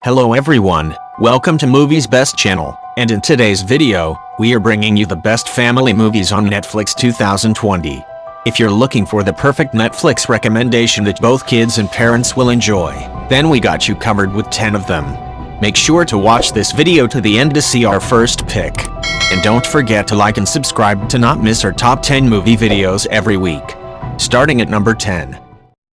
Hello everyone, welcome to Movies Best channel, and in today's video, we are bringing you the best family movies on Netflix 2020. If you're looking for the perfect Netflix recommendation that both kids and parents will enjoy, then we got you covered with 10 of them. Make sure to watch this video to the end to see our first pick. And don't forget to like and subscribe to not miss our top 10 movie videos every week. Starting at number 10.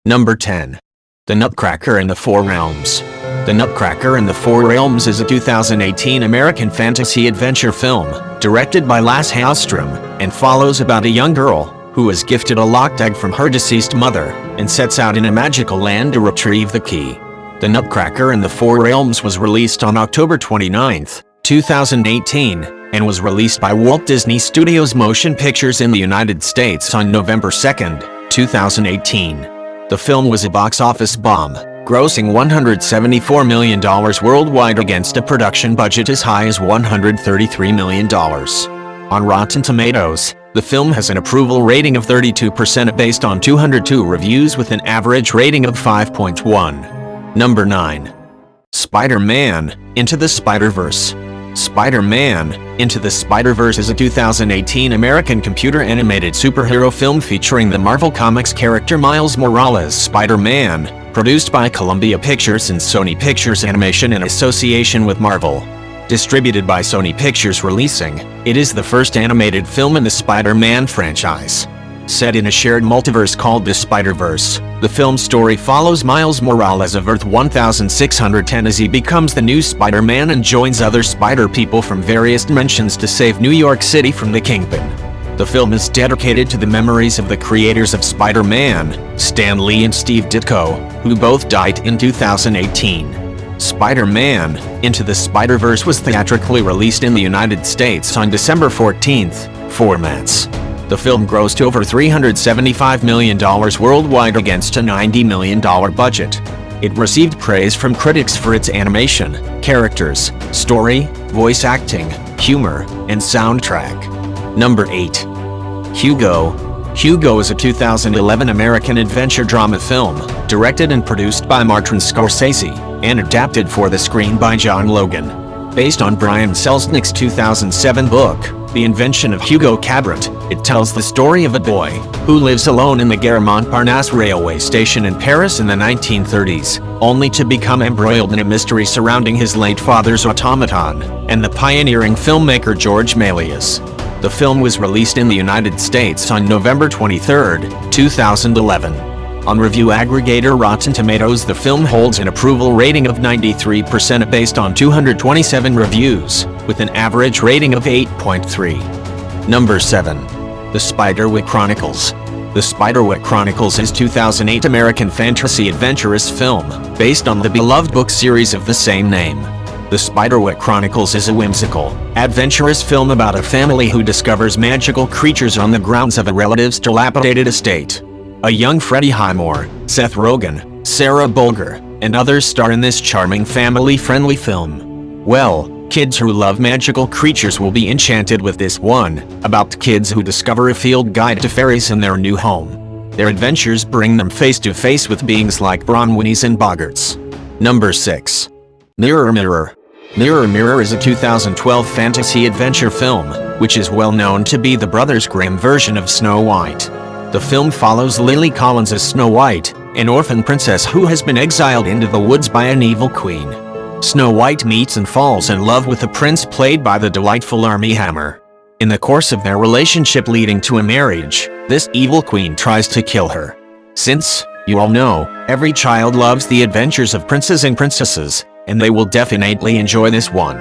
Number 10. The Nutcracker and the Four Realms. The Nutcracker and the Four Realms is a 2018 American fantasy adventure film, directed by Lasse Hallström, and follows about a young girl who is gifted a locked egg from her deceased mother, and sets out in a magical land to retrieve the key. The Nutcracker and the Four Realms was released on October 29, 2018, and was released by Walt Disney Studios Motion Pictures in the United States on November 2, 2018. The film was a box office bomb, grossing $174 million worldwide against a production budget as high as $133 million. On Rotten Tomatoes, the film has an approval rating of 32% based on 202 reviews with an average rating of 5.1. Number 9. Spider-Man, Into the Spiderverse. Spider-Man, Into the Spiderverse is a 2018 American computer-animated superhero film featuring the Marvel Comics character Miles Morales' Spider-Man, produced by Columbia Pictures and Sony Pictures Animation in association with Marvel. Distributed by Sony Pictures Releasing, it is the first animated film in the Spider-Man franchise. Set in a shared multiverse called the Spiderverse, the film's story follows Miles Morales of Earth 1610 as he becomes the new Spider-Man and joins other Spider people from various dimensions to save New York City from the Kingpin. The film is dedicated to the memories of the creators of Spider-Man, Stan Lee and Steve Ditko, who both died in 2018. Spider-Man, Into the Spiderverse was theatrically released in the United States on December 14, formats. The film grossed over $375 million worldwide against a $90 million budget. It received praise from critics for its animation, characters, story, voice acting, humor, and soundtrack. Number 8. Hugo. Hugo is a 2011 American adventure drama film, directed and produced by Martin Scorsese, and adapted for the screen by John Logan. Based on Brian Selznick's 2007 book, The Invention of Hugo Cabret, it tells the story of a boy who lives alone in the Gare Montparnasse railway station in Paris in the 1930s, only to become embroiled in a mystery surrounding his late father's automaton, and the pioneering filmmaker George Méliès. The film was released in the United States on November 23, 2011. On review aggregator Rotten Tomatoes, the film holds an approval rating of 93% based on 227 reviews, with an average rating of 8.3. Number 7. The Spiderwick Chronicles. The Spiderwick Chronicles is a 2008 American fantasy adventurous film, based on the beloved book series of the same name. The Spiderwick Chronicles is a whimsical, adventurous film about a family who discovers magical creatures on the grounds of a relative's dilapidated estate. A young Freddie Highmore, Seth Rogen, Sarah Bolger, and others star in this charming family-friendly film. Well, kids who love magical creatures will be enchanted with this one, about kids who discover a field guide to fairies in their new home. Their adventures bring them face to face with beings like Bronwynnies and Boggarts. Number 6. Mirror Mirror. Mirror Mirror is a 2012 fantasy adventure film, which is well known to be the Brothers Grimm version of Snow White. The film follows Lily Collins as Snow White, an orphan princess who has been exiled into the woods by an evil queen. Snow White meets and falls in love with a prince played by the delightful Armie Hammer. In the course of their relationship leading to a marriage, this evil queen tries to kill her. Since, you all know, every child loves the adventures of princes and princesses, and they will definitely enjoy this one.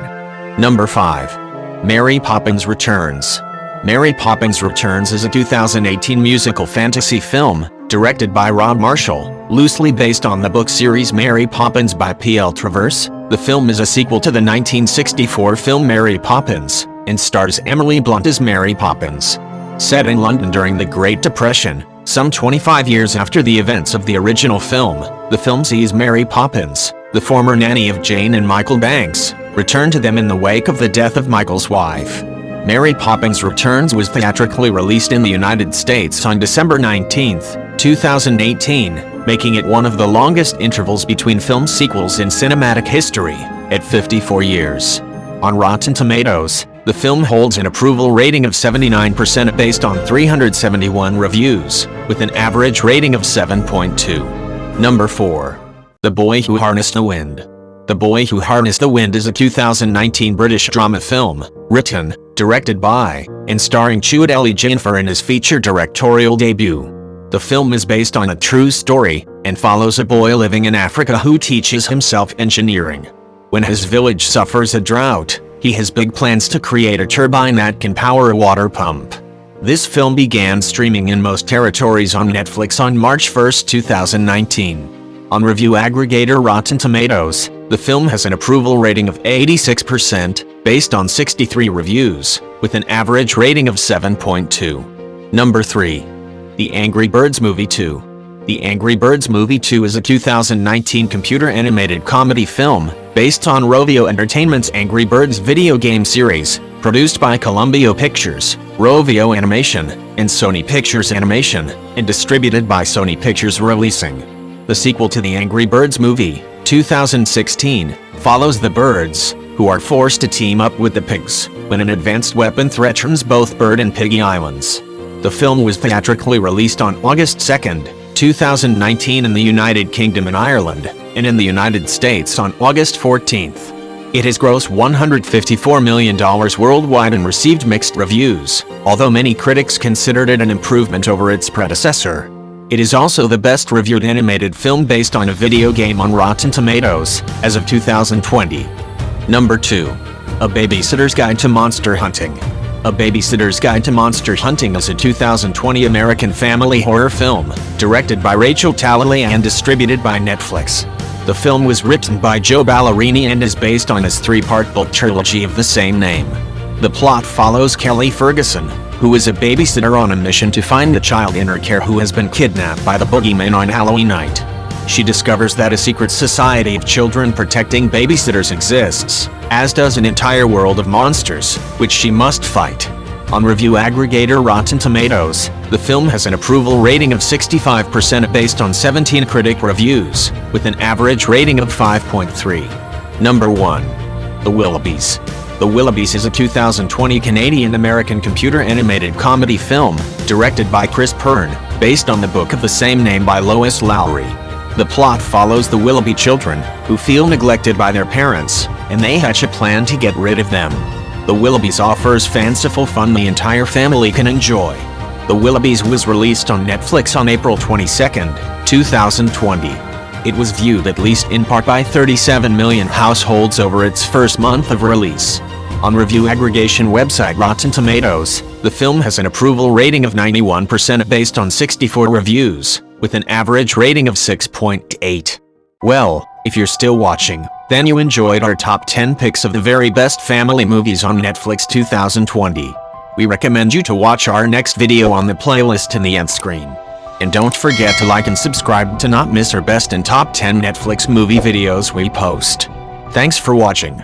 Number 5. Mary Poppins Returns. Mary Poppins Returns is a 2018 musical fantasy film, directed by Rob Marshall, loosely based on the book series Mary Poppins by P.L. Travers. The film is a sequel to the 1964 film Mary Poppins, and stars Emily Blunt as Mary Poppins. Set in London during the Great Depression, some 25 years after the events of the original film, the film sees Mary Poppins, the former nanny of Jane and Michael Banks, return to them in the wake of the death of Michael's wife. Mary Poppins Returns was theatrically released in the United States on December 19, 2018, making it one of the longest intervals between film sequels in cinematic history, at 54 years. On Rotten Tomatoes, the film holds an approval rating of 79% based on 371 reviews, with an average rating of 7.2. Number 4. The Boy Who Harnessed the Wind. The Boy Who Harnessed the Wind is a 2019 British drama film, written, directed by, and starring Chiwetel Ejiofor in his feature directorial debut. The film is based on a true story, and follows a boy living in Africa who teaches himself engineering. When his village suffers a drought, he has big plans to create a turbine that can power a water pump. This film began streaming in most territories on Netflix on March 1, 2019. On review aggregator Rotten Tomatoes, the film has an approval rating of 86%, based on 63 reviews, with an average rating of 7.2. Number 3. The Angry Birds Movie 2. The Angry Birds Movie 2 is a 2019 computer-animated comedy film, based on Rovio Entertainment's Angry Birds video game series, produced by Columbia Pictures, Rovio Animation, and Sony Pictures Animation, and distributed by Sony Pictures Releasing. The sequel to the Angry Birds movie, 2016, follows the birds, who are forced to team up with the pigs, when an advanced weapon threatens both Bird and Piggy Islands. The film was theatrically released on August 2, 2019 in the United Kingdom and Ireland, and in the United States on August 14. It has grossed $154 million worldwide and received mixed reviews, although many critics considered it an improvement over its predecessor. It is also the best-reviewed animated film based on a video game on Rotten Tomatoes, as of 2020. Number 2. A Babysitter's Guide to Monster Hunting. A Babysitter's Guide to Monster Hunting is a 2020 American family horror film, directed by Rachel Talalay and distributed by Netflix. The film was written by Joe Ballerini and is based on his three-part book trilogy of the same name. The plot follows Kelly Ferguson, who is a babysitter on a mission to find the child in her care who has been kidnapped by the boogeyman on Halloween night. She discovers that a secret society of children protecting babysitters exists, as does an entire world of monsters, which she must fight. On review aggregator Rotten Tomatoes, the film has an approval rating of 65% based on 17 critic reviews, with an average rating of 5.3. Number 1. The Willoughbys. The Willoughbys is a 2020 Canadian-American computer-animated comedy film, directed by Chris Pern, based on the book of the same name by Lois Lowry. The plot follows the Willoughby children, who feel neglected by their parents, and they hatch a plan to get rid of them. The Willoughbys offers fanciful fun the entire family can enjoy. The Willoughbys was released on Netflix on April 22, 2020. It was viewed at least in part by 37 million households over its first month of release. On review aggregation website Rotten Tomatoes, the film has an approval rating of 91% based on 64 reviews, with an average rating of 6.8. Well, if you're still watching, then you enjoyed our top 10 picks of the very best family movies on Netflix 2020. We recommend you to watch our next video on the playlist in the end screen. And don't forget to like and subscribe to not miss our best and top 10 Netflix movie videos we post. Thanks for watching.